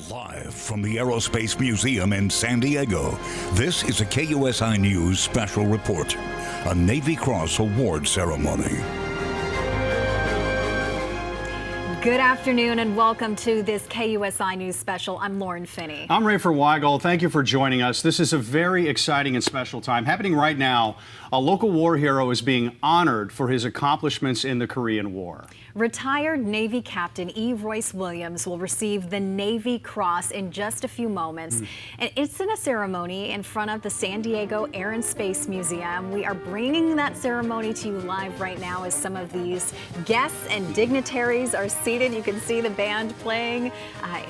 Live from the Aerospace Museum in San Diego, this is a KUSI News special report, a Navy Cross Award ceremony. Good afternoon and welcome to this KUSI News special. I'm Lauren Finney. I'm Rafer Weigel. Thank you for joining us. This is a very exciting and special time. Happening right now, a local war hero is being honored for his accomplishments in the Korean War. Retired Navy Captain Royce Williams will receive the Navy Cross in just a few moments. And it's in a ceremony in front of the San Diego Air and Space Museum. We are bringing that ceremony to you live right now as some of these guests and dignitaries are seated. You can see the band playing.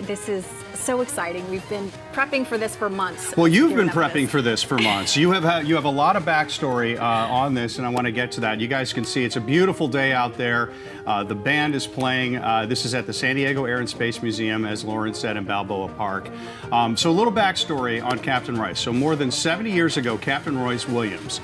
This is so exciting. We've been prepping for this for months. Well, you've been prepping for this for months. You have a lot of backstory on this, and I want to get to that. You guys can see it's a beautiful day out there. The band is playing. This is at the San Diego Air and Space Museum, as Lauren said, in Balboa Park. So a little backstory on Captain Royce. So more than 70 years ago, Captain Royce Williams,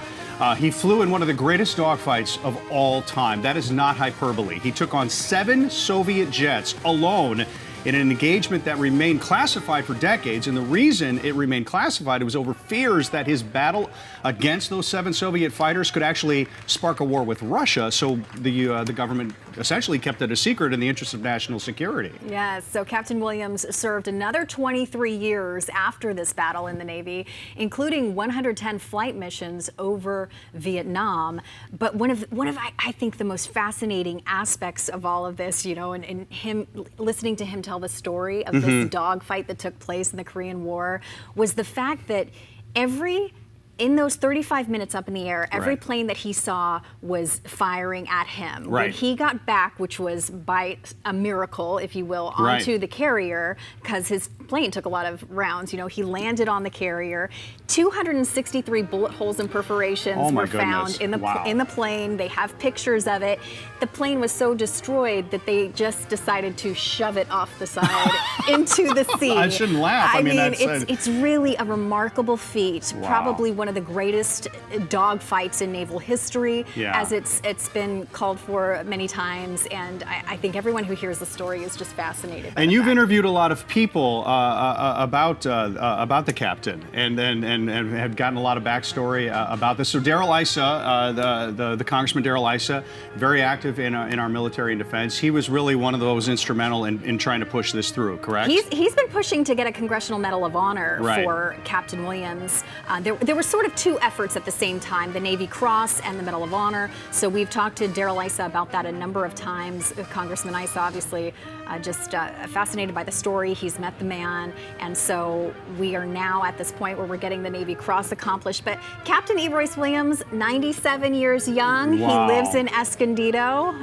he flew in one of the greatest dogfights of all time. That is not hyperbole. He took on 7 Soviet jets alone in an engagement that remained classified for decades. And the reason it remained classified, it was over fears that his battle against those 7 Soviet fighters could actually spark a war with Russia. So the government essentially kept it a secret in the interest of national security. Yes, so Captain Williams served another 23 years after this battle in the Navy, including 110 flight missions over Vietnam. But one of I think the most fascinating aspects of all of this, you know, and him listening to him tell the story of this dogfight that took place in the Korean War, was the fact that in those 35 minutes up in the air, every plane that he saw was firing at him. When he got back, which was by a miracle, if you will, onto the carrier, because his plane took a lot of rounds, you know, he landed on the carrier. 263 bullet holes and perforations were found in the plane. They have pictures of it. The plane was so destroyed that they just decided to shove it off the side into the sea. I shouldn't laugh. I mean it's really a remarkable feat. Probably one of the greatest dog fights in naval history, as it's been called for many times. And I think everyone who hears the story is just fascinated by And you've interviewed a lot of people about the captain, and have gotten a lot of backstory about this. So Darrell Issa, the Congressman Darrell Issa, very active in our military and defense. He was really one of those instrumental in trying to push this through, correct? He's been pushing to get a Congressional Medal of Honor for Captain Williams. There were sort of 2 efforts at the same time, the Navy Cross and the Medal of Honor. So we've talked to Darrell Issa about that a number of times. Congressman Issa, obviously, just fascinated by the story. He's met the man. And so we are now at this point where we're getting the Navy Cross accomplished. But Captain Royce Williams, 97 years young. He lives in Escondido.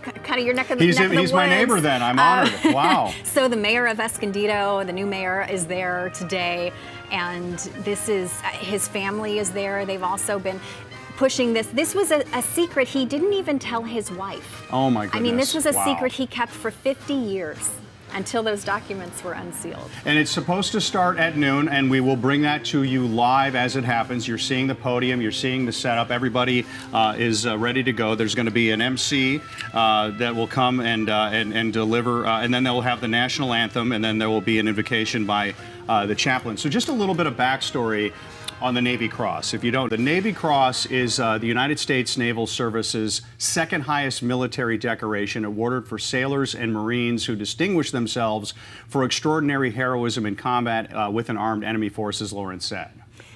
Kind of your neck of the woods. He's my neighbor then. I'm honored. Wow. So the mayor of Escondido, the new mayor, is there today. And this is, his family is there. They've also been pushing this. This was a secret he didn't even tell his wife. Oh my goodness. I mean, this was a secret he kept for 50 years. Until those documents were unsealed. And it's supposed to start at noon, and we will bring that to you live as it happens. You're seeing the podium, you're seeing the setup. Everybody is ready to go. There's going to be an MC that will come and deliver, and then they'll have the national anthem, and then there will be an invocation by the chaplain. So just a little bit of backstory on the Navy Cross. If you don't, the Navy Cross is the United States Naval Service's 2nd highest military decoration, awarded for sailors and Marines who distinguish themselves for extraordinary heroism in combat with an armed enemy force, as Lauren said.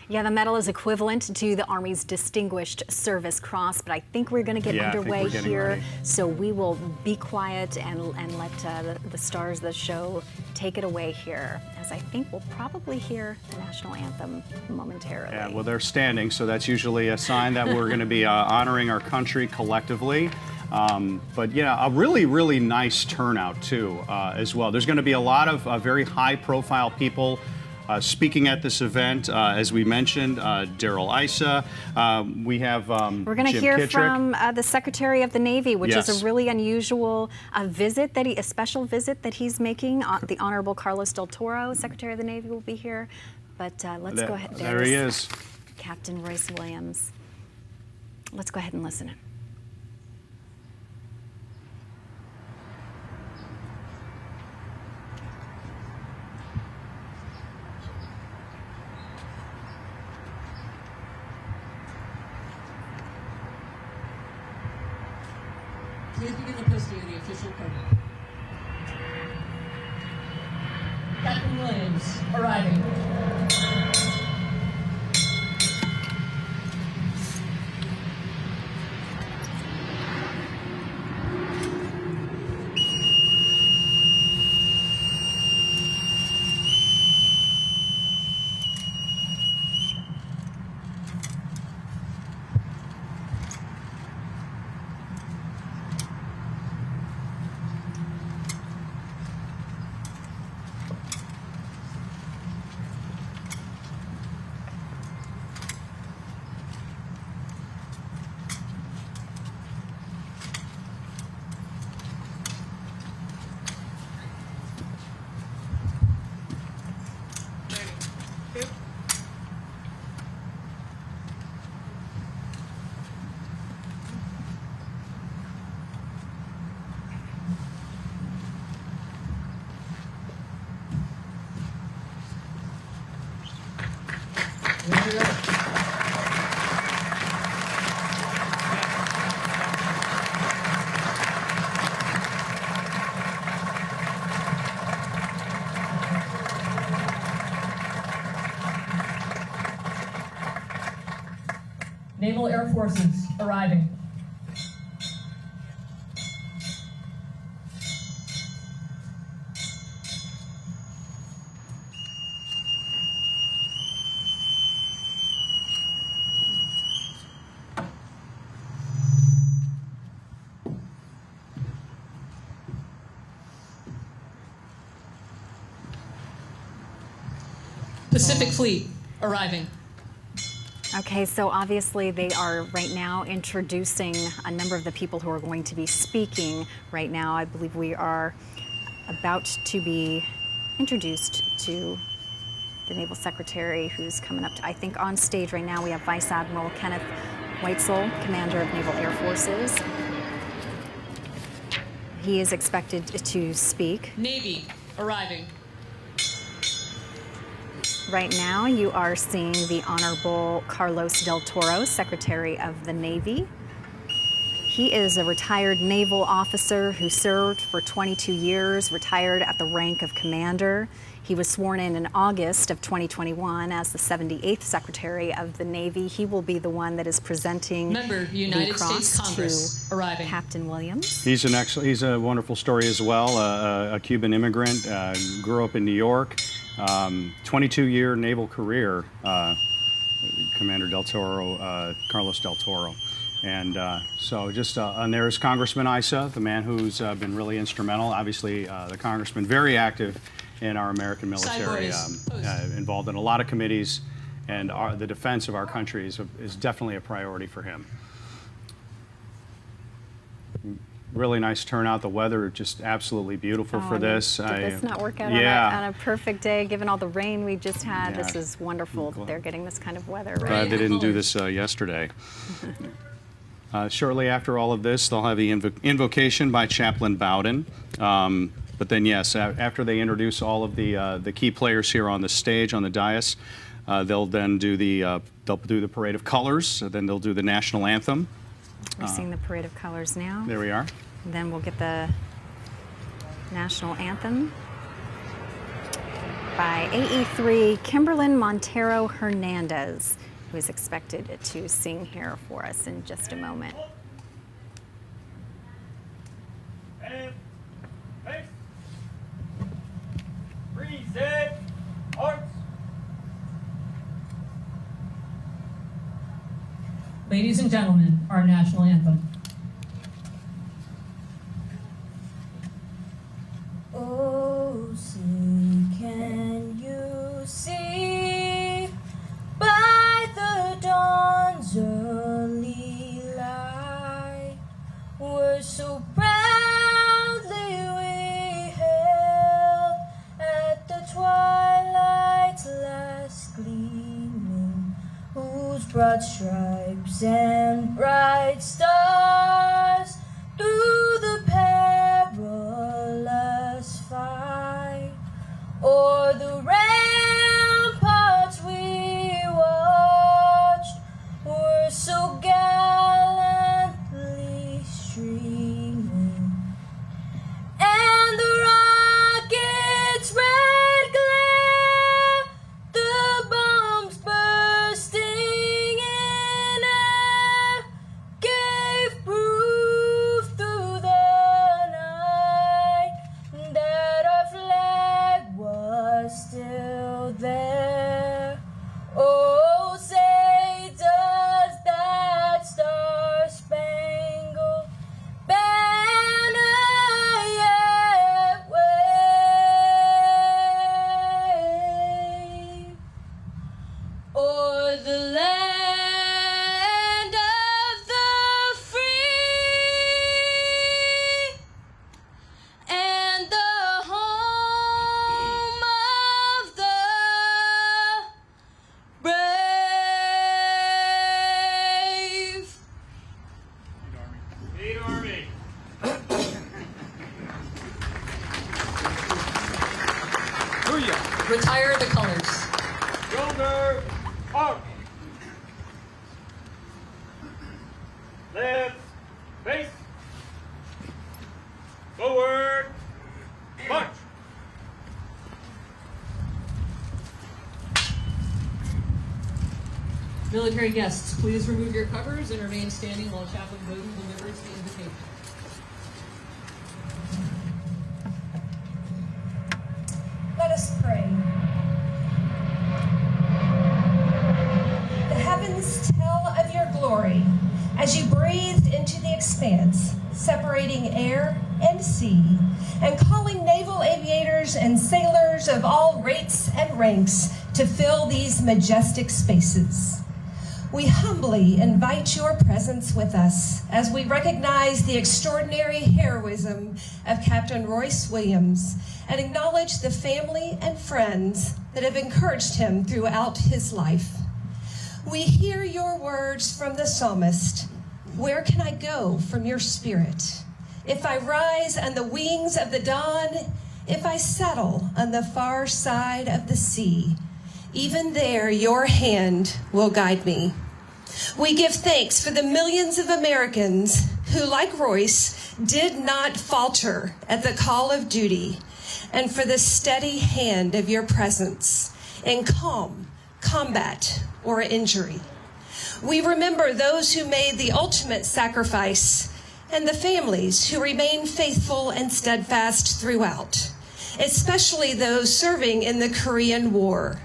Yeah, the medal is equivalent to the Army's Distinguished Service Cross, but I think we're going to get underway here. So we will be quiet and let the stars of the show take it away here, as I think we'll probably hear the national anthem momentarily. Yeah, well, they're standing, so that's usually a sign that we're going to be honoring our country collectively. But yeah, a really, really nice turnout too, as well. There's going to be a lot of very high-profile people speaking at this event. As we mentioned, Darrell Issa. We have we're going to hear from the Secretary of the Navy, which is a really unusual visit a special visit that he's making. The Honorable Carlos Del Toro, Secretary of the Navy, will be here. But let's go ahead. There he is, Captain Royce Williams. Let's go ahead and listen. Please begin the posting of the official program. Captain Williams arriving. Naval Air Forces arriving. Pacific Fleet arriving. Okay, so obviously they are right now introducing a number of the people who are going to be speaking right now. I believe we are about to be introduced to the Naval Secretary who's coming up to, I think on stage right now we have Vice Admiral Kenneth Weitzel, Commander of Naval Air Forces. He is expected to speak. Navy arriving. Right now, you are seeing the Honorable Carlos del Toro, Secretary of the Navy. He is a retired naval officer who served for 22 years, retired at the rank of commander. He was sworn in August of 2021 as the 78th Secretary of the Navy. He will be the one that is presenting Member, the United cross States Congress to arriving. Captain Williams. He's a wonderful story as well. A Cuban immigrant, grew up in New York. 22-year naval career, Commander Del Toro, Carlos Del Toro. And so just, and there's Congressman Issa, the man who's been really instrumental. Obviously, the congressman, very active in our American military, involved in a lot of committees, and the defense of our country is definitely a priority for him. Really nice turnout. The weather just absolutely beautiful for this. Did this not work out on a perfect day, given all the rain we just had? Yeah. This is wonderful that they're getting this kind of weather. Right? Glad they didn't do this yesterday. Shortly after all of this, they'll have the invocation by Chaplain Bowden. But then, yes, after they introduce all of the key players here on the stage, on the dais, they'll then do the parade of colors. Then they'll do the national anthem. We're seeing the parade of colors now. There we are. And then we'll get the national anthem by AE3 Kimberlyn Montero Hernandez, who is expected to sing here for us in just a moment. And face. Reset. Arts. Ladies and gentlemen, our national anthem. Oh, see, can you see by the dawn's early light, we're so proudly we hailed at the twilight's last gleaming, whose broad stripes and bright stars through the perilous fight o'er the ramparts we watched were so gallantly streaming. Retire the colors. Shoulder, arch. Left, face. Forward, march. Military guests, please remove your covers and remain standing while Chaplain Bowden delivers the invitation. Let us pray. The heavens tell of your glory as you breathed into the expanse, separating air and sea, and calling naval aviators and sailors of all rates and ranks to fill these majestic spaces. We humbly invite your presence with us as we recognize the extraordinary heroism of Captain Royce Williams and acknowledge the family and friends that have encouraged him throughout his life. We hear your words from the psalmist, "Where can I go from your spirit? If I rise on the wings of the dawn, if I settle on the far side of the sea, even there your hand will guide me." We give thanks for the millions of Americans who, like Royce, did not falter at the call of duty, and for the steady hand of your presence in calm, combat, or injury. We remember those who made the ultimate sacrifice and the families who remain faithful and steadfast throughout, especially those serving in the Korean War,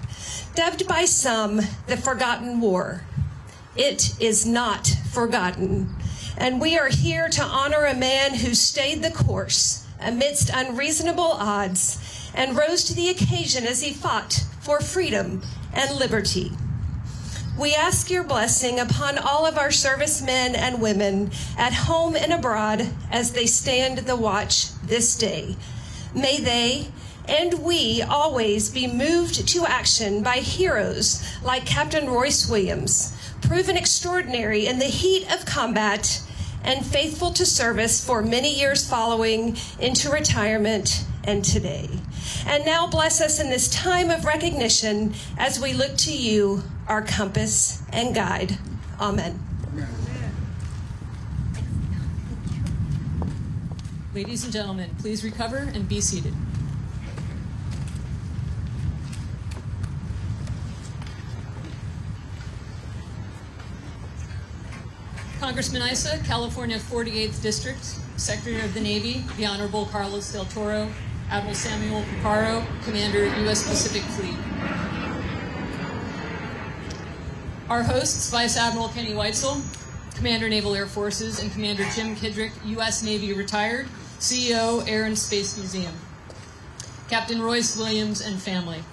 dubbed by some the Forgotten War. It is not forgotten, and we are here to honor a man who stayed the course amidst unreasonable odds and rose to the occasion as he fought for freedom and liberty. We ask your blessing upon all of our servicemen and women at home and abroad as they stand the watch this day. May they and we always be moved to action by heroes like Captain Royce Williams, proven extraordinary in the heat of combat and faithful to service for many years following into retirement and today. And now bless us in this time of recognition as we look to you, our compass and guide. Amen. Ladies and gentlemen, please recover and be seated. Congressman Issa, California 48th District, Secretary of the Navy, the Honorable Carlos Del Toro, Admiral Samuel Picaro, Commander, U.S. Pacific Fleet. Our hosts, Vice Admiral Kenny Weitzel, Commander, Naval Air Forces, and Commander Jim Kidrick, U.S. Navy retired, CEO, Air and Space Museum. Captain Royce Williams and family.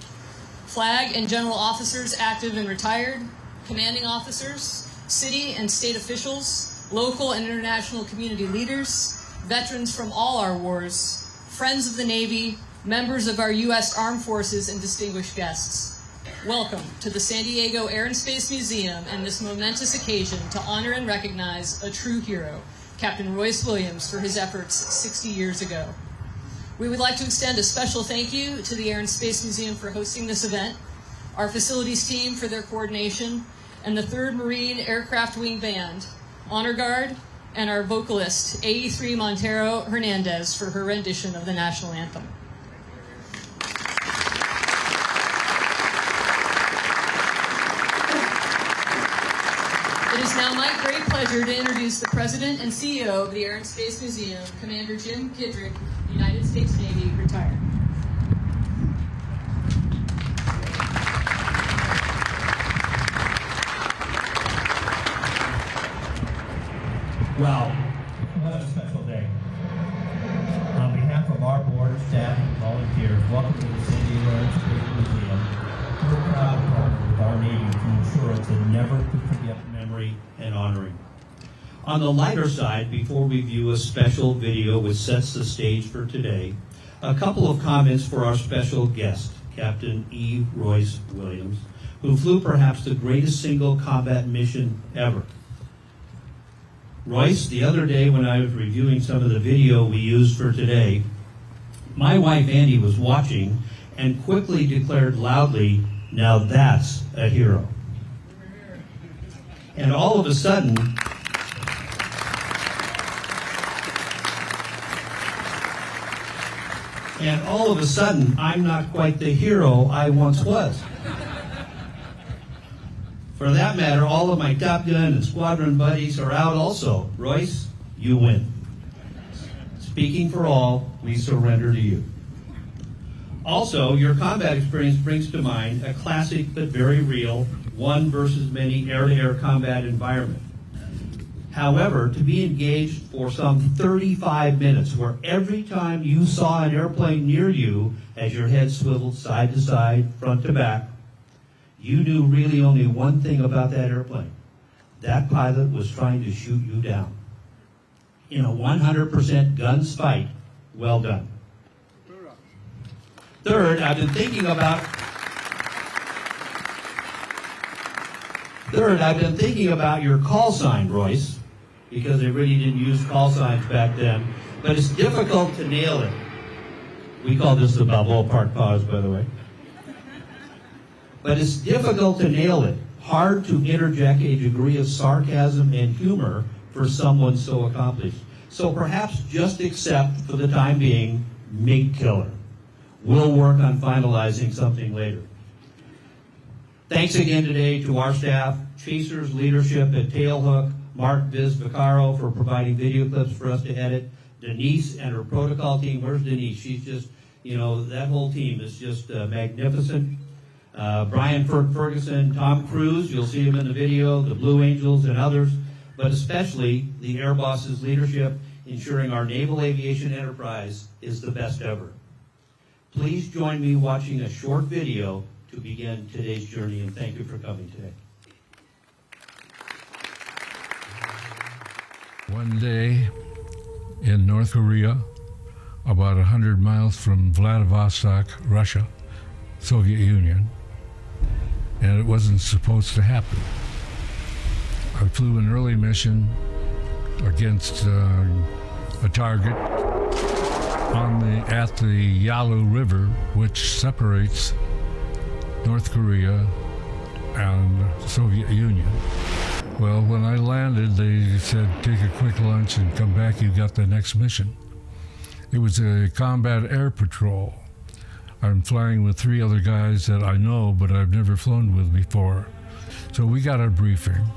Flag and general officers active and retired, commanding officers, city and state officials, local and international community leaders, veterans from all our wars, friends of the Navy, members of our U.S. Armed Forces, and distinguished guests. Welcome to the San Diego Air and Space Museum and this momentous occasion to honor and recognize a true hero, Captain Royce Williams, for his efforts 60 years ago. We would like to extend a special thank you to the Air and Space Museum for hosting this event, our facilities team for their coordination, and the 3rd Marine Aircraft Wing Band, Honor Guard, and our vocalist, AE3 Montero Hernandez, for her rendition of the national anthem. It is now my great pleasure to introduce the President and CEO of the Air and Space Museum, Commander Jim Kidrick, United States Navy, retired. Wow, what a special day. On behalf of our board, staff, and volunteers, welcome to the San Diego Air and Space Museum. We're proud to partner with our Navy to ensure it's a never-to-forget memory and honoring. On the lighter side, before we view a special video which sets the stage for today, a couple of comments for our special guest, Captain E. Royce Williams, who flew perhaps the greatest single combat mission ever. Royce, the other day when I was reviewing some of the video we used for today, my wife Andy was watching, and quickly declared loudly, "Now that's a hero." And all of a sudden, I'm not quite the hero I once was. For that matter, all of my Top Gun and squadron buddies are out also. Royce, you win. Speaking for all, we surrender to you. Also, your combat experience brings to mind a classic but very real one versus many air-to-air combat environment. However, to be engaged for some 35 minutes, where every time you saw an airplane near you, as your head swiveled side to side, front to back, you knew really only one thing about that airplane. That pilot was trying to shoot you down. In a 100% guns fight, well done. Third, I've been thinking about your call sign, Royce, because they really didn't use call signs back then, but it's difficult to nail it. We call this the Balboa Park pause, by the way. But it's difficult to nail it. Hard to interject a degree of sarcasm and humor for someone so accomplished. So perhaps just accept, for the time being, MiG Killer. We'll work on finalizing something later. Thanks again today to our staff, Chaser's leadership at Tailhook, Mark Viz Vaccaro for providing video clips for us to edit, Denise and her protocol team. Where's Denise? She's just, that whole team is just magnificent. Brian Ferguson, Tom Cruise, you'll see him in the video, the Blue Angels and others, but especially the Air Boss's leadership, ensuring our naval aviation enterprise is the best ever. Please join me watching a short video to begin today's journey, and thank you for coming today. One day in North Korea, about 100 miles from Vladivostok, Russia, Soviet Union, and it wasn't supposed to happen. I flew an early mission against a target at the Yalu River, which separates North Korea and the Soviet Union. Well, when I landed, they said, take a quick lunch and come back, you got the next mission. It was a combat air patrol. I'm flying with 3 other guys that I know, but I've never flown with before. So we got a briefing.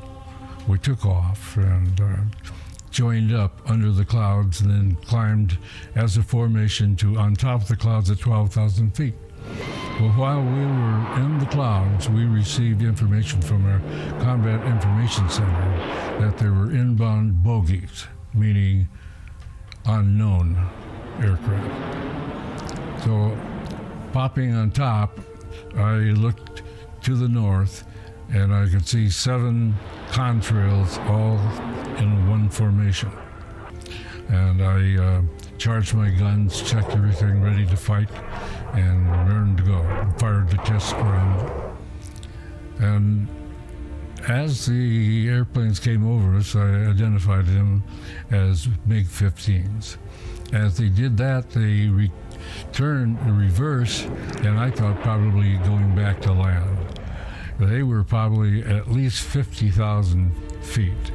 We took off and joined up under the clouds and then climbed as a formation to on top of the clouds at 12,000 feet. Well, while we were in the clouds, we received information from our Combat Information Center that there were inbound bogies, meaning unknown aircraft. So, popping on top, I looked to the north and I could see 7 contrails all in one formation. And I charged my guns, checked everything, ready to fight, and raring to go. Fired the test round. And as the airplanes came over us, I identified them as MiG-15s. As they did that, they reverse, and I thought probably going back to land. They were probably at least 50,000 feet,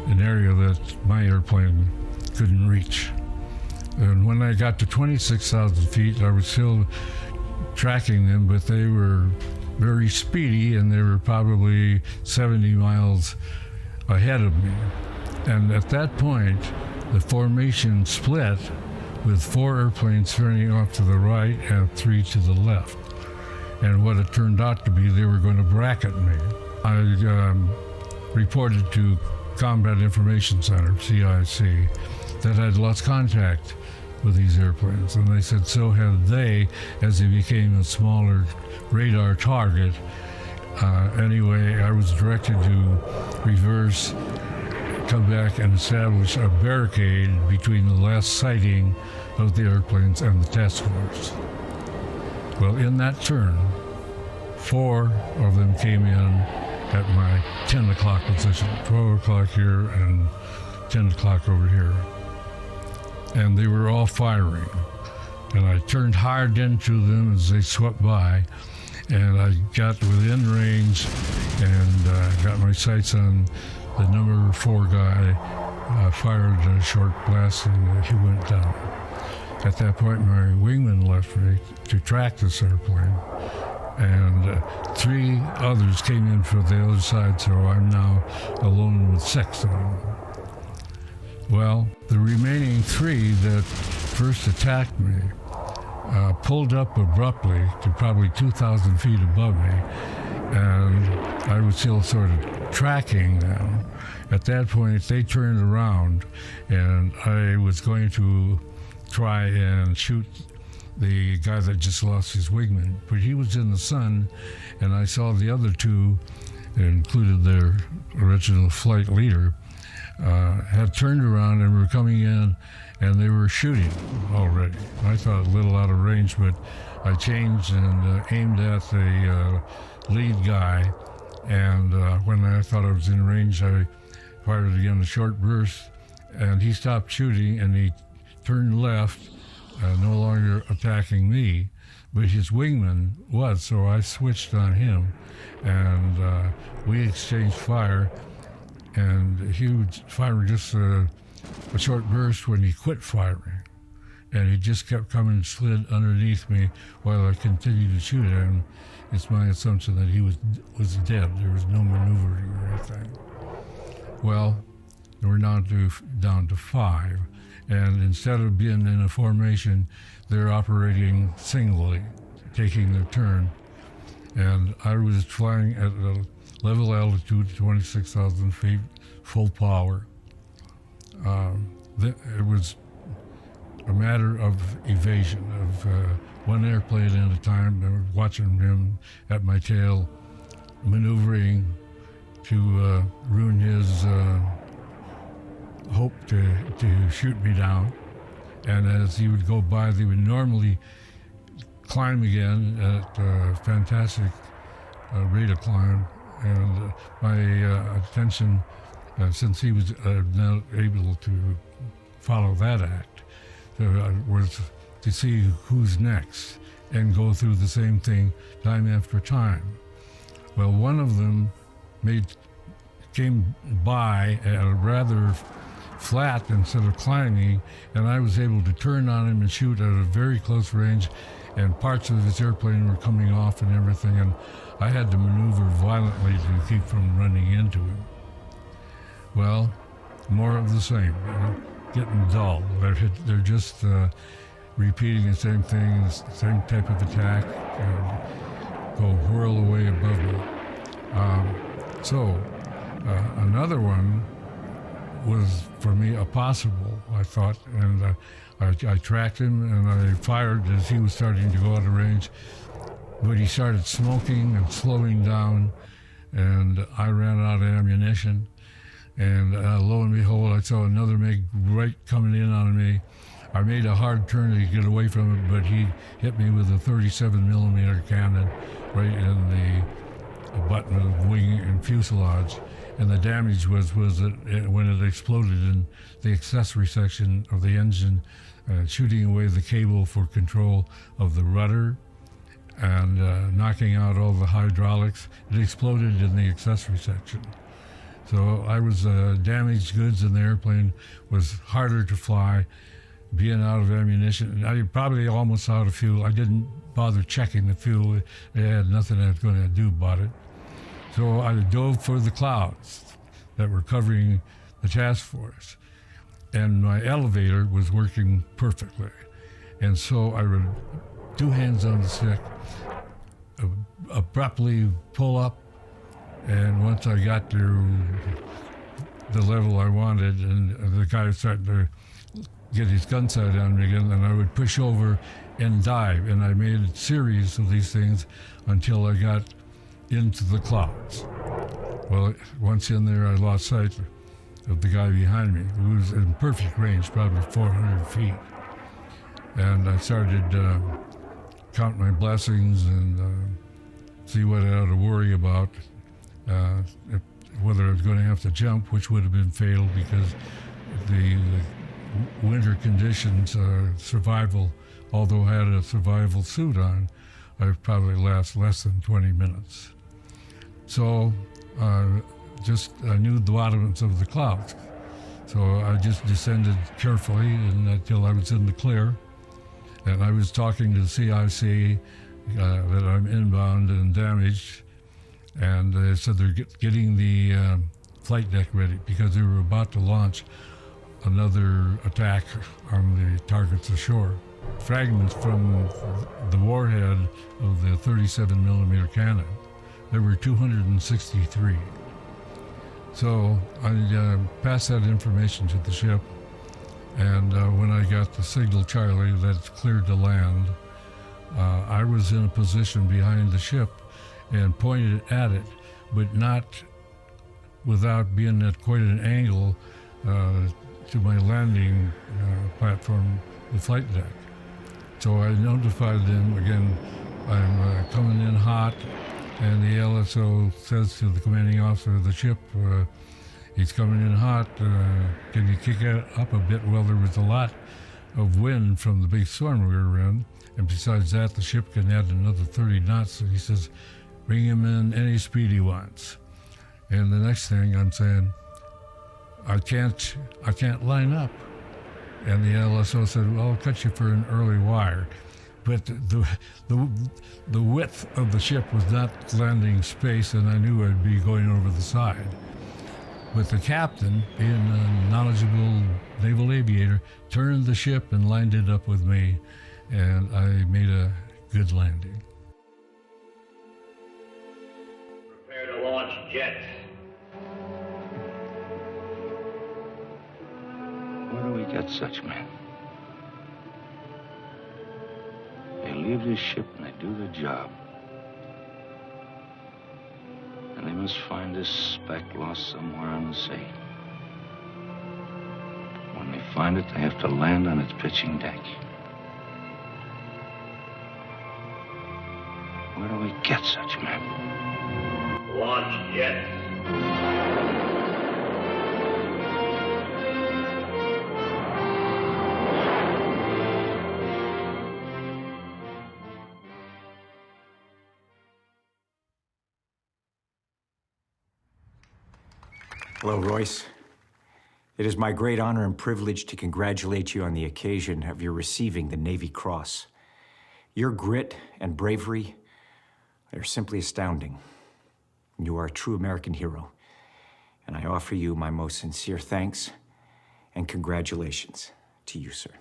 an area that my airplane couldn't reach. And when I got to 26,000 feet, I was still tracking them, but they were very speedy, and they were probably 70 miles ahead of me. And at that point, the formation split with 4 airplanes turning off to the right and 3 to the left. And what it turned out to be, they were going to bracket me. I reported to Combat Information Center, CIC, that I'd lost contact with these airplanes. And they said so had they, as they became a smaller radar target. Anyway, I was directed to reverse, come back and establish a barricade between the last sighting of the airplanes and the task force. Well, in that turn, 4 of them came in at my 10 o'clock position, 12 o'clock here and 10 o'clock over here. And they were all firing. and I turned hard into them as they swept by, and I got within range and got my sights on the number 4 guy, fired a short blast, and he went down. At that point, my wingman left me to track this airplane, and 3 others came in from the other side, so I'm now alone with 6 of them. Well, the remaining 3 that first attacked me pulled up abruptly to probably 2,000 feet above me, and I was still sort of tracking them. At that point, they turned around, and I was going to try and shoot the guy that just lost his wingman, but he was in the sun, and I saw the other 2, included their original flight leader, had turned around and were coming in, and they were shooting already. I thought a little out of range, but I changed and aimed at the lead guy, and when I thought I was in range, I fired again a short burst, and he stopped shooting, and he turned left, no longer attacking me, but his wingman was, so I switched on him, and we exchanged fire, and he was firing just a short burst when he quit firing, and he just kept coming and slid underneath me while I continued to shoot at him. It's my assumption that he was dead. There was no maneuvering or anything. Well, we're down to 5, and instead of being in a formation, they're operating singly, taking their turn, and I was flying at a level altitude, 26,000 feet, full power. It was a matter of evasion, of one airplane at a time. I was watching him at my tail, maneuvering to ruin his hope to shoot me down. And as he would go by, they would normally climb again at a fantastic rate of climb. And my attention, since he was not able to follow that act, was to see who's next and go through the same thing time after time. Well, one of them came by at a rather flat instead of climbing, and I was able to turn on him and shoot at a very close range, and parts of his airplane were coming off and everything, and I had to maneuver violently to keep from running into him. Well, more of the same, getting dull. They're just repeating the same thing, same type of attack, and go whirl away above me. Another one was, for me, a possible, I thought, and I tracked him and I fired as he was starting to go out of range, but he started smoking and slowing down, and I ran out of ammunition, and lo and behold, I saw another MiG right coming in on me. I made a hard turn to get away from it, but he hit me with a 37 millimeter cannon right in the button of the wing and fuselage. And the damage was that when it exploded in the accessory section of the engine, shooting away the cable for control of the rudder and knocking out all the hydraulics. It exploded in the accessory section. So I was damaged goods, and the airplane was harder to fly, being out of ammunition. I probably almost out of fuel. I didn't bother checking the fuel. It had nothing I was going to do about it. So I dove for the clouds that were covering the task force. And my elevator was working perfectly. And so I would, 2 hands on the stick, abruptly pull up. And once I got to the level I wanted, and the guy started to get his gun sight on me again, and I would push over and dive. And I made a series of these things until I got into the clouds. Well, once in there, I lost sight of the guy behind me, who was in perfect range, probably 400 feet. And I started count my blessings and see what I ought to worry about, whether I was going to have to jump, which would have been fatal because the winter conditions, survival although I had a survival suit on, I'd probably last less than 20 minutes. So I knew the bottoms of the clouds. So I just descended carefully until I was in the clear. And I was talking to the CIC that I'm inbound and damaged. And they said they're getting the flight deck ready because they were about to launch another attack on the targets ashore. Fragments from the warhead of the 37 millimeter cannon. There were 263. So I passed that information to the ship, and when I got the signal Charlie that it's cleared to land, I was in a position behind the ship and pointed at it, but not without being at quite an angle to my landing platform, the flight deck. So I notified them again, I'm coming in hot, and the LSO says to the commanding officer of the ship, he's coming in hot, can you kick it up a bit? Well, there was a lot of wind from the big storm we were in, and besides that, the ship can add another 30 knots, so he says, bring him in any speed he wants. And the next thing I'm saying, I can't line up. And the LSO said, well, I'll cut you for an early wire. But the width of the ship was not landing space, and I knew I'd be going over the side. But the captain, being a knowledgeable naval aviator, turned the ship and lined it up with me, and I made a good landing. Prepare to launch jet. Where do we get such men? They leave this ship and they do their job. And they must find this speck lost somewhere on the sea. When they find it, they have to land on its pitching deck. Where do we get such men? Launch jet. Hello, Royce. It is my great honor and privilege to congratulate you on the occasion of your receiving the Navy Cross. Your grit and bravery are simply astounding. You are a true American hero, and I offer you my most sincere thanks and congratulations to you, sir.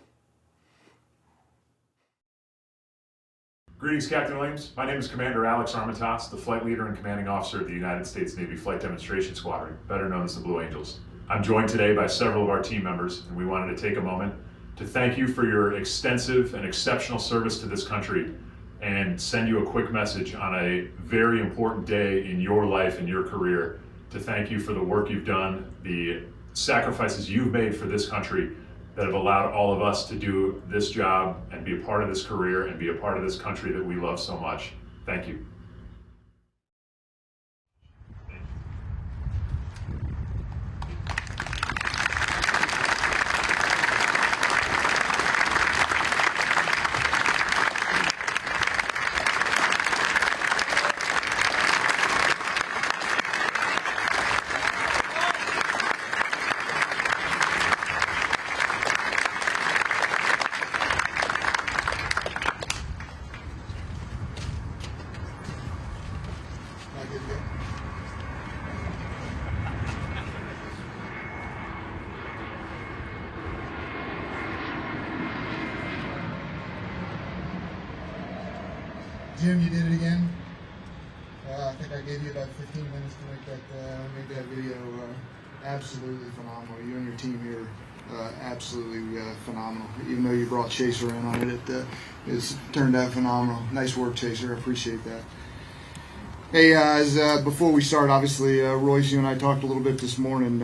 Greetings, Captain Williams. My name is Commander Alex Armitage, the flight leader and commanding officer of the United States Navy Flight Demonstration Squadron, better known as the Blue Angels. I'm joined today by several of our team members, and we wanted to take a moment to thank you for your extensive and exceptional service to this country and send you a quick message on a very important day in your life and your career to thank you for the work you've done, the sacrifices you've made for this country that have allowed all of us to do this job and be a part of this career and be a part of this country that we love so much. Thank you. Jim, you did it again. I think I gave you about 15 minutes to make that video absolutely phenomenal. You and your team here, absolutely phenomenal. Even though you brought Chaser in on it, it's turned out phenomenal. Nice work, Chaser. I appreciate that. Hey, before we start, obviously, Royce, you and I talked a little bit this morning.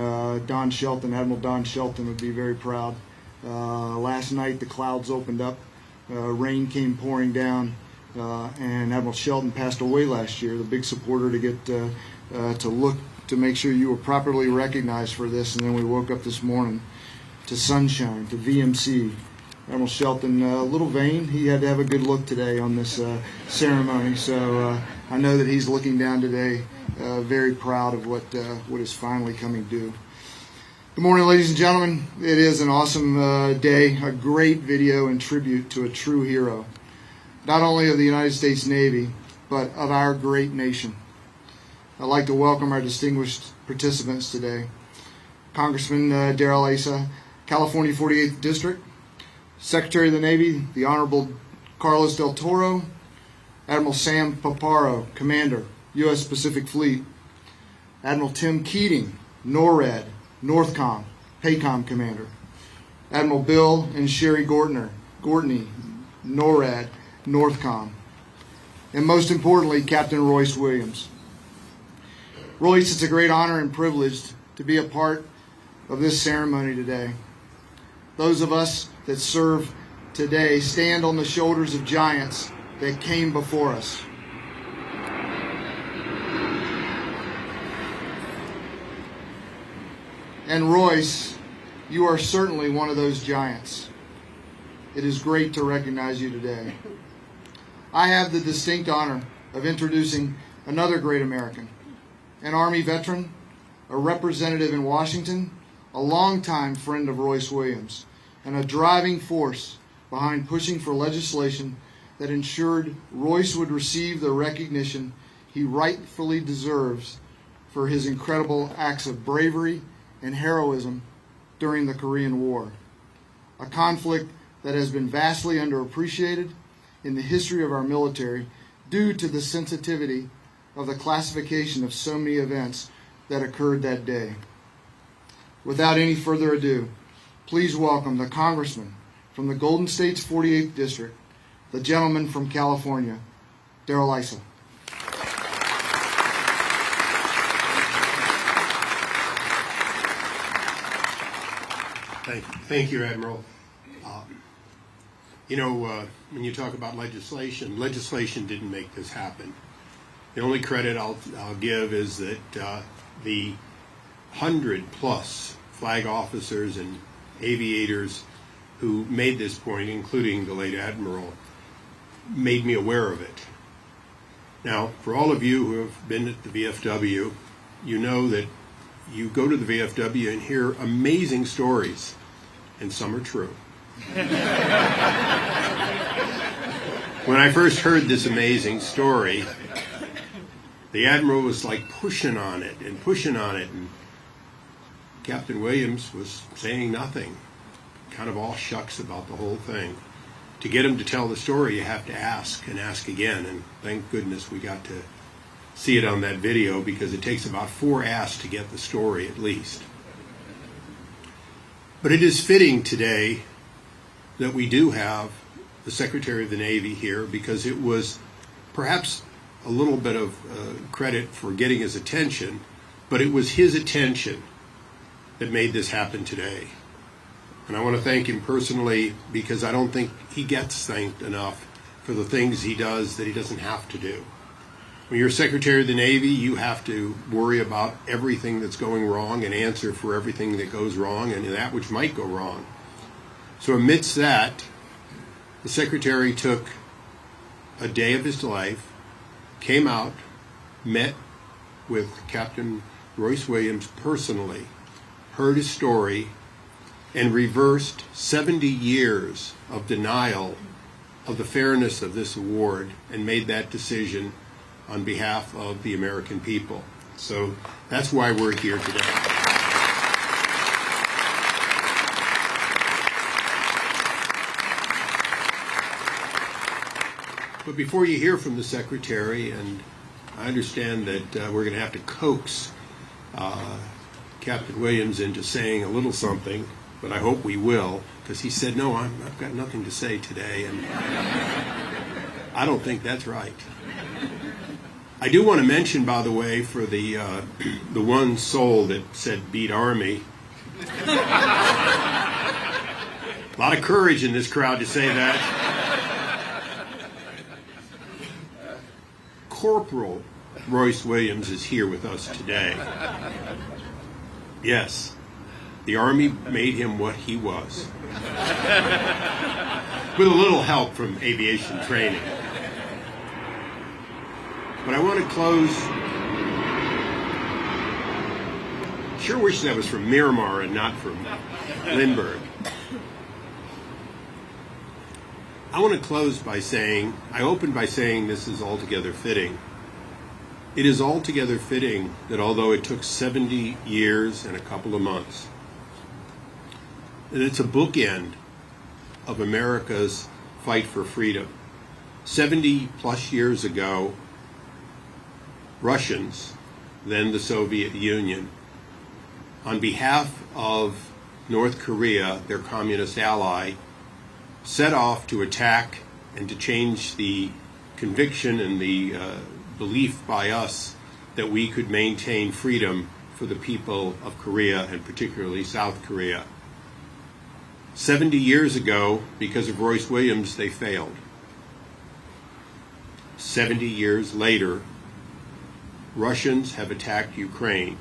Don Shelton, Admiral Don Shelton, would be very proud. Last night, the clouds opened up. Rain came pouring down. And Admiral Shelton passed away last year, the big supporter to get to look to make sure you were properly recognized for this. And then we woke up this morning to sunshine, to VMC, Admiral Shelton, a little vain. He had to have a good look today on this ceremony. So I know that he's looking down today, very proud of what is finally coming due. Good morning, ladies and gentlemen. It is an awesome day, a great video and tribute to a true hero, not only of the United States Navy, but of our great nation. I'd like to welcome our distinguished participants today. Congressman Darrell Issa, California 48th District, Secretary of the Navy, the Honorable Carlos Del Toro, Admiral Sam Paparo, Commander, U.S. Pacific Fleet, Admiral Tim Keating, NORAD, Northcom, PACOM Commander, Admiral Bill and Sherry Gortney, NORAD, Northcom, and most importantly, Captain Royce Williams. Royce, it's a great honor and privilege to be a part of this ceremony today. Those of us that serve today stand on the shoulders of giants that came before us. And Royce, you are certainly one of those giants. It is great to recognize you today. I have the distinct honor of introducing another great American, an Army veteran, a representative in Washington, a longtime friend of Royce Williams, and a driving force behind pushing for legislation that ensured Royce would receive the recognition he rightfully deserves for his incredible acts of bravery and heroism during the Korean War, a conflict that has been vastly underappreciated in the history of our military due to the sensitivity of the classification of so many events that occurred that day. Without any further ado, please welcome the Congressman from the Golden State's 48th District, the gentleman from California, Darrell Issa. Thank you, Admiral. When you talk about legislation didn't make this happen. The only credit I'll give is that the 100+ flag officers and aviators who made this point, including the late Admiral, made me aware of it. Now, for all of you who have been at the VFW, you know that you go to the VFW and hear amazing stories, and some are true. When I first heard this amazing story, the Admiral was like pushing on it, and Captain Williams was saying nothing, kind of all shucks about the whole thing. To get him to tell the story, you have to ask and ask again, and thank goodness we got to see it on that video, because it takes about 4 asks to get the story at least. But it is fitting today that we do have the Secretary of the Navy here, because it was perhaps a little bit of credit for getting his attention, but it was his attention that made this happen today. And I want to thank him personally, because I don't think he gets thanked enough for the things he does that he doesn't have to do. When you're Secretary of the Navy, you have to worry about everything that's going wrong and answer for everything that goes wrong and that which might go wrong. So amidst that, the Secretary took a day of his life, came out, met with Captain Royce Williams personally, heard his story, and reversed 70 years of denial of the fairness of this award, and made that decision on behalf of the American people. So that's why we're here today. But before you hear from the Secretary, and I understand that we're going to have to coax Captain Williams into saying a little something, but I hope we will, because he said, no, I've got nothing to say today, and I don't think that's right. I do want to mention, by the way, for the one soul that said beat Army, a lot of courage in this crowd to say that. Corporal Royce Williams is here with us today. Yes, The Army made him what he was, with a little help from aviation training. But I want to close. Sure wish that was from Miramar and not from Lindbergh. I want to close by saying, I opened by saying this is altogether fitting. It is altogether fitting that although it took 70 years and a couple of months, that it's a bookend of America's fight for freedom. 70 plus years ago, Russians, then the Soviet Union, on behalf of North Korea, their communist ally, set off to attack and to change the conviction and the belief by us that we could maintain freedom for the people of Korea, and particularly South Korea. 70 years ago, because of Royce Williams, they failed. 70 years later, Russians have attacked Ukraine,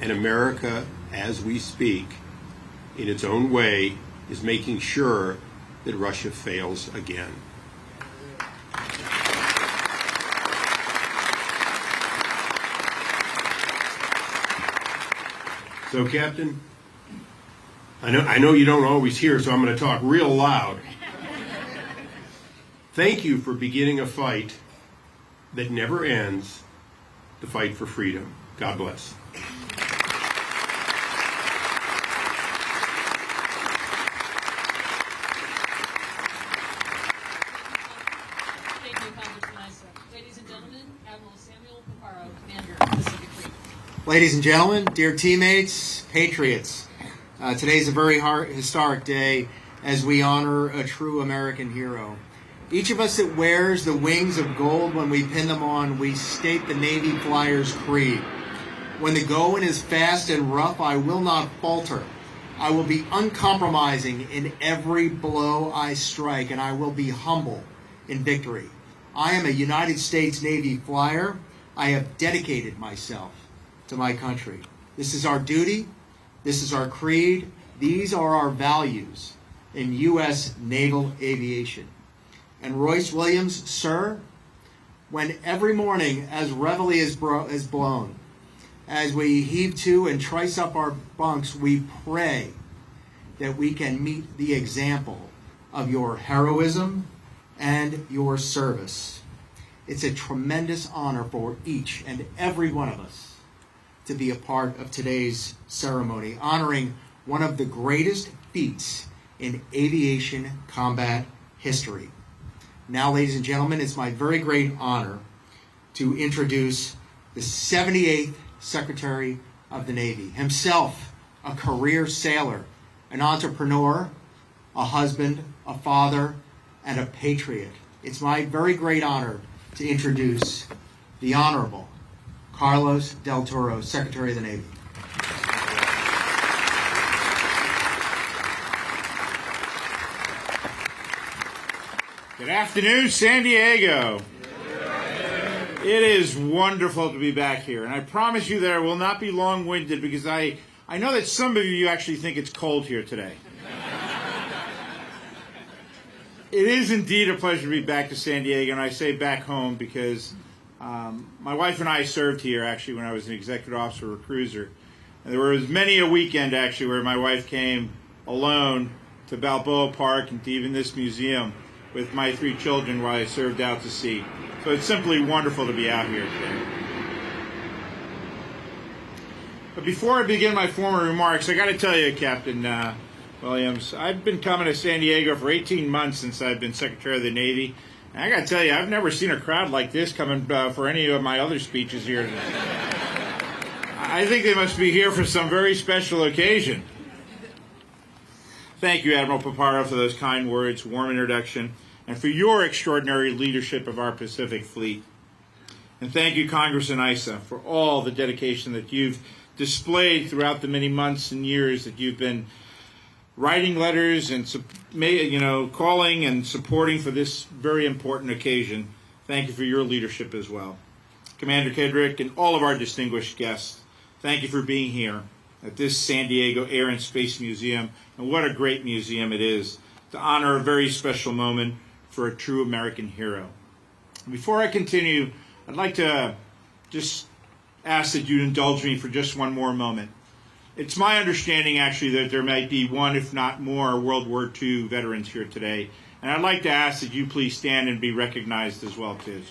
and America, as we speak, in its own way, is making sure that Russia fails again. So, Captain, I know you don't always hear, so I'm going to talk real loud. Thank you for beginning a fight that never ends, the fight for freedom. God bless. Thank you, Congressman Issa. Ladies and gentlemen, Admiral Samuel Paparo, Commander of Pacific Fleet. Ladies and gentlemen, dear teammates, patriots, today's a very historic day as we honor a true American hero. Each of us that wears the wings of gold, when we pin them on, we state the Navy Flyer's creed. When the going is fast and rough, I will not falter. I will be uncompromising in every blow I strike, and I will be humble in victory. I am a United States Navy Flyer. I have dedicated myself to my country. This is our duty. This is our creed. These are our values in U.S. naval aviation. And Royce Williams, sir, when every morning as reveille is blown, as we heave to and trice up our bunks, we pray that we can meet the example of your heroism and your service. It's a tremendous honor for each and every one of us to be a part of today's ceremony, honoring one of the greatest feats in aviation combat history. Now, ladies and gentlemen, it's my very great honor to introduce the 78th Secretary of the Navy, himself a career sailor, an entrepreneur, a husband, a father, and a patriot. It's my very great honor to introduce the Honorable Carlos Del Toro, Secretary of the Navy. Good afternoon, San Diego. It is wonderful to be back here, and I promise you that I will not be long-winded because I know that some of you actually think it's cold here today. It is indeed a pleasure to be back to San Diego, and I say back home because my wife and I served here actually when I was an executive officer of a cruiser. And there was many a weekend actually where my wife came alone to Balboa Park and to even this museum with my 3 children while I served out to sea. So it's simply wonderful to be out here today. But before I begin my formal remarks, I got to tell you, Captain Williams, I've been coming to San Diego for 18 months since I've been Secretary of the Navy. And I got to tell you, I've never seen a crowd like this coming for any of my other speeches here. I think they must be here for some very special occasion. Thank you, Admiral Paparo, for those kind words, warm introduction, and for your extraordinary leadership of our Pacific Fleet. And thank you, Congressman Issa, for all the dedication that you've displayed throughout the many months and years that you've been writing letters and calling and supporting for this very important occasion. Thank you for your leadership as well. Commander Kedrick and all of our distinguished guests, thank you for being here. at this San Diego Air and Space Museum, and what a great museum it is, to honor a very special moment for a true American hero. Before I continue, I'd like to just ask that you indulge me for just one more moment. It's my understanding, actually, that there might be one, if not more, World War II veterans here today, and I'd like to ask that you please stand and be recognized as well, too.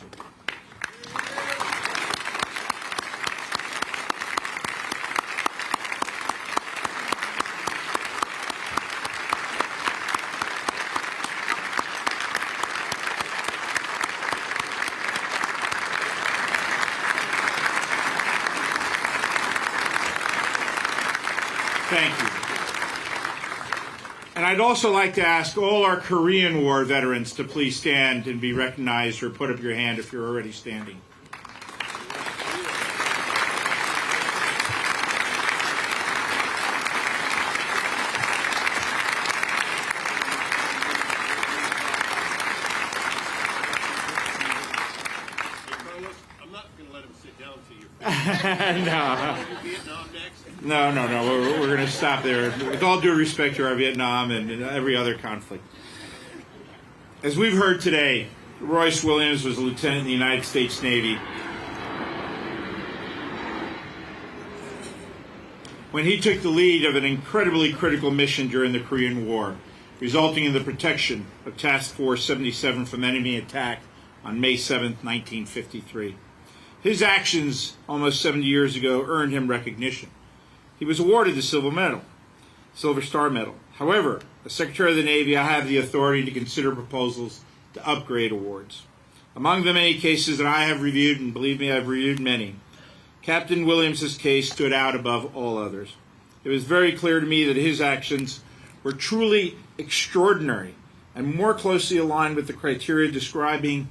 Thank you. And I'd also like to ask all our Korean War veterans to please stand and be recognized, or put up your hand if you're already standing. I'm not going to let him sit down to you. No. No. We're going to stop there. With all due respect to our Vietnam and every other conflict. As we've heard today, Royce Williams was a lieutenant in the United States Navy. When he took the lead of an incredibly critical mission during the Korean War, resulting in the protection of Task Force 77 from enemy attack on May 7, 1953. His actions almost 70 years ago earned him recognition. He was awarded the Silver Star Medal. However, as Secretary of the Navy, I have the authority to consider proposals to upgrade awards. Among the many cases that I have reviewed, and believe me, I've reviewed many, Captain Williams' case stood out above all others. It was very clear to me that his actions were truly extraordinary and more closely aligned with the criteria describing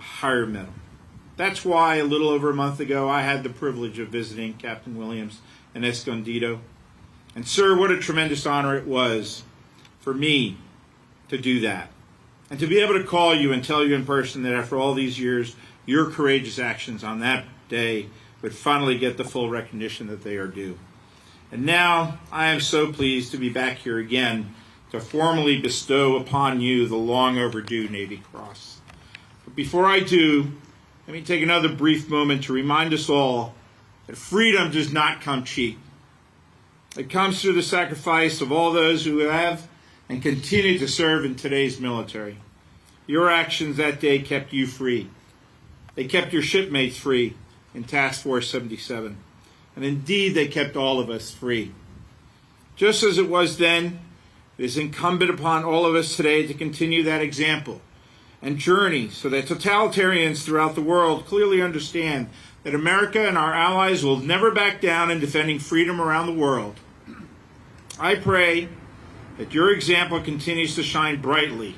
a higher medal. That's why a little over a month ago I had the privilege of visiting Captain Williams in Escondido. And sir, what a tremendous honor it was for me to do that. And to be able to call you and tell you in person that after all these years, your courageous actions on that day would finally get the full recognition that they are due. And now I am so pleased to be back here again to formally bestow upon you the long overdue Navy Cross. But before I do, let me take another brief moment to remind us all that freedom does not come cheap. It comes through the sacrifice of all those who have and continue to serve in today's military. Your actions that day kept you free. They kept your shipmates free in Task Force 77. And indeed, they kept all of us free. Just as it was then, it is incumbent upon all of us today to continue that example and journey so that totalitarians throughout the world clearly understand that America and our allies will never back down in defending freedom around the world. I pray that your example continues to shine brightly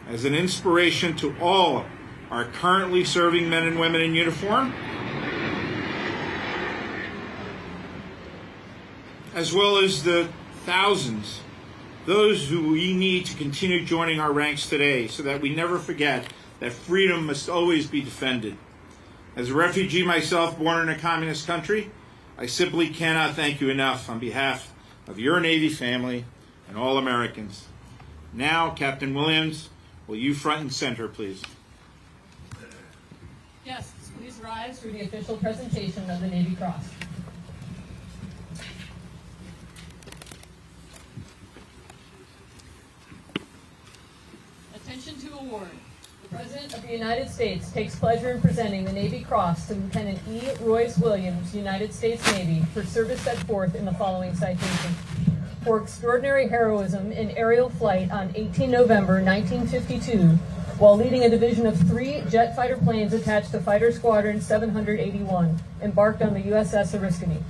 as an inspiration to all our currently serving men and women in uniform, as well as the thousands, those who we need to continue joining our ranks today so that we never forget that freedom must always be defended. As a refugee myself, born in a communist country, I simply cannot thank you enough on behalf of your Navy family and all Americans. Now, Captain Williams, will you front and center, please? Guests, please rise for the official presentation of the Navy Cross. Attention to award. The President of the United States takes pleasure in presenting the Navy Cross to Lieutenant E. Royce Williams, United States Navy, for service set forth in the following citation. For extraordinary heroism in aerial flight on 18 November 1952, while leading a division of 3 jet fighter planes attached to Fighter Squadron 781, embarked on the USS Oriskany.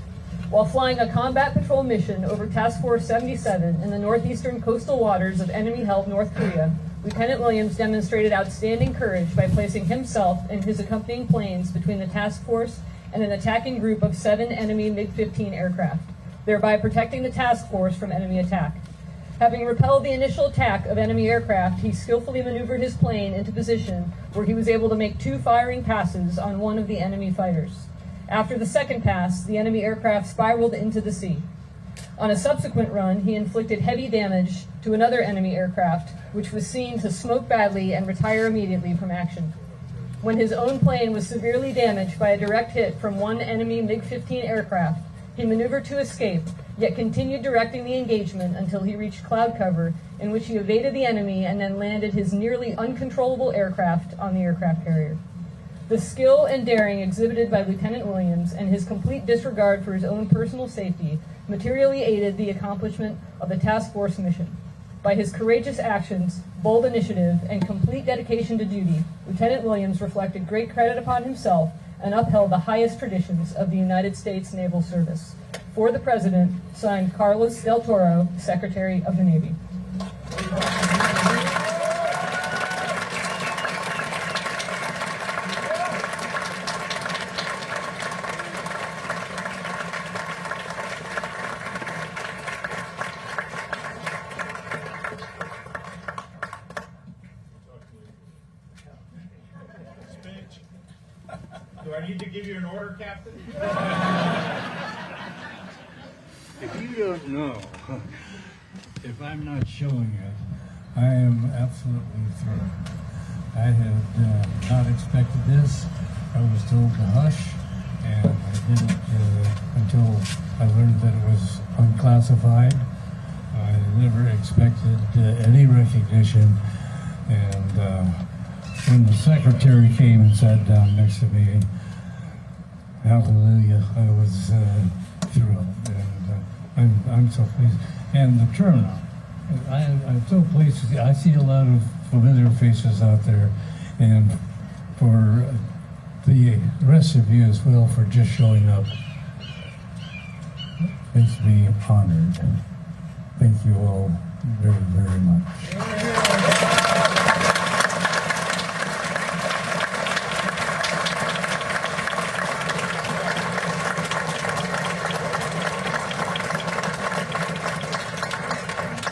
While flying a combat patrol mission over Task Force 77 in the northeastern coastal waters of enemy-held North Korea, Lieutenant Williams demonstrated outstanding courage by placing himself and his accompanying planes between the task force and an attacking group of 7 enemy MiG-15 aircraft, thereby protecting the task force from enemy attack. Having repelled the initial attack of enemy aircraft, he skillfully maneuvered his plane into position where he was able to make 2 firing passes on one of the enemy fighters. After the second pass, the enemy aircraft spiraled into the sea. On a subsequent run, he inflicted heavy damage to another enemy aircraft, which was seen to smoke badly and retire immediately from action. When his own plane was severely damaged by a direct hit from one enemy MiG-15 aircraft, he maneuvered to escape, yet continued directing the engagement until he reached cloud cover, in which he evaded the enemy and then landed his nearly uncontrollable aircraft on the aircraft carrier. The skill and daring exhibited by Lieutenant Williams and his complete disregard for his own personal safety materially aided the accomplishment of the task force mission. By his courageous actions, bold initiative, and complete dedication to duty, Lieutenant Williams reflected great credit upon himself and upheld the highest traditions of the United States Naval Service. For the President, signed Carlos Del Toro, Secretary of the Navy. Do I need to give you an order, Captain? If you don't know, if I'm not showing it, I am absolutely thrilled. I had not expected this. I was told to hush, and I didn't until I learned that it was unclassified. I never expected any recognition, and when the secretary came and sat down next to me, hallelujah, I was thrilled, and I'm so pleased. And the turnout, I'm so pleased to see. I see a lot of familiar faces out there, and for the rest of you as well for just showing up, makes me honored. Thank you all very, very much.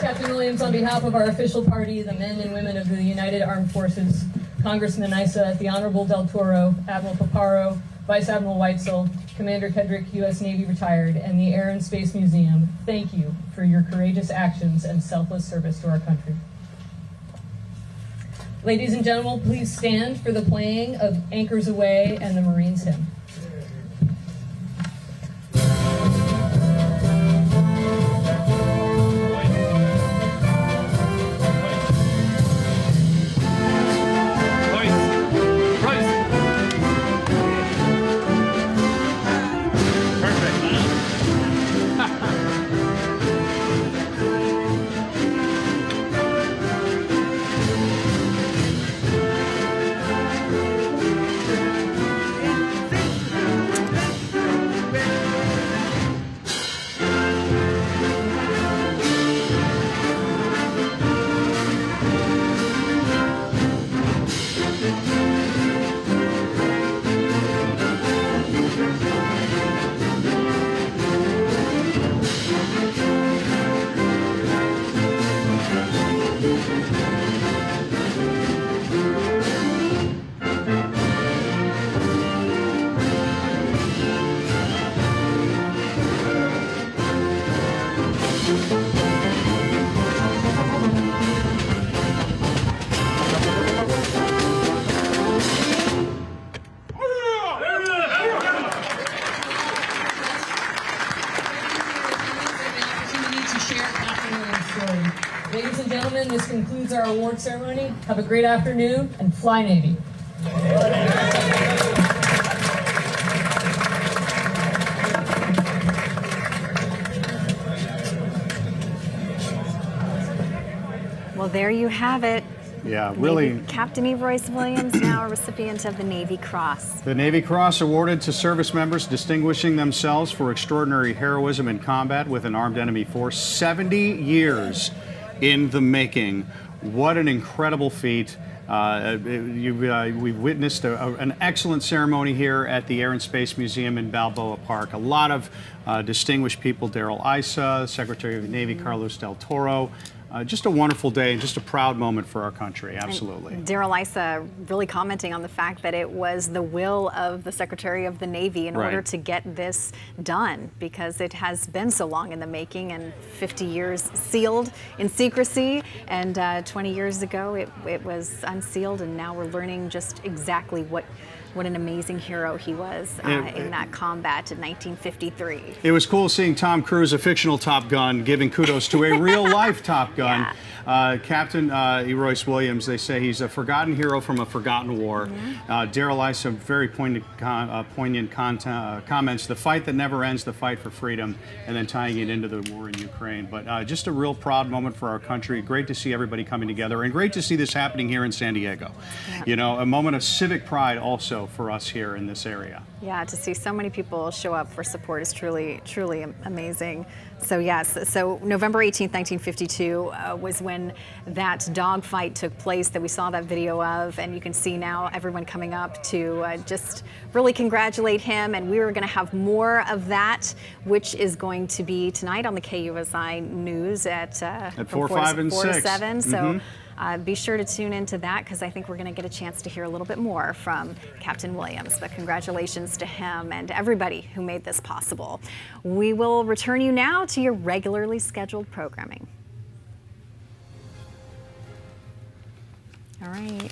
Captain Williams, on behalf of our official party, the men and women of the United Armed Forces, Congressman Issa, the Honorable Del Toro, Admiral Paparo, Vice Admiral Weitzel, Commander Kedrick, U.S. Navy retired, and the Air and Space Museum, thank you for your courageous actions and selfless service to our country. Ladies and gentlemen, please stand for the playing of Anchors Aweigh and the Marines Hymn. Ladies and gentlemen, this concludes our award ceremony. Have a great afternoon, and fly Navy. Well, there you have it. Yeah, really. Navy Captain E. Royce Williams, now a recipient of the Navy Cross. The Navy Cross awarded to service members distinguishing themselves for extraordinary heroism in combat with an armed enemy force. 70 years in the making. What an incredible feat. We've witnessed an excellent ceremony here at the Air and Space Museum in Balboa Park. A lot of distinguished people, Daryl Issa, Secretary of the Navy Carlos Del Toro, just a wonderful day and just a proud moment for our country. Absolutely. Daryl Issa really commenting on the fact that it was the will of the Secretary of the Navy in order to get this done, because it has been so long in the making and 50 years sealed in secrecy, and 20 years ago it was unsealed, and now we're learning just exactly what an amazing hero he was in that combat in 1953. It was cool seeing Tom Cruise, a fictional Top Gun, giving kudos to a real-life Top Gun. Captain Royce Williams, they say he's a forgotten hero from a forgotten war. Daryl Issa, very poignant comments. The fight that never ends, the fight for freedom, and then tying it into the war in Ukraine. But just a real proud moment for our country. Great to see everybody coming together, and great to see this happening here in San Diego. You know, a moment of civic pride also for us here in this area. Yeah, to see so many people show up for support is truly, truly amazing. So yes, so November 18th, 1952 was when that dogfight took place that we saw that video of, and you can see now everyone coming up to just really congratulate him, and we are going to have more of that, which is going to be tonight on the KUSI News at 4, 5, and 4 to 6. 7. So be sure to tune into that, because I think we're going to get a chance to hear a little bit more from Captain Williams. But congratulations to him and everybody who made this possible. We will return you now to your regularly scheduled programming. All right.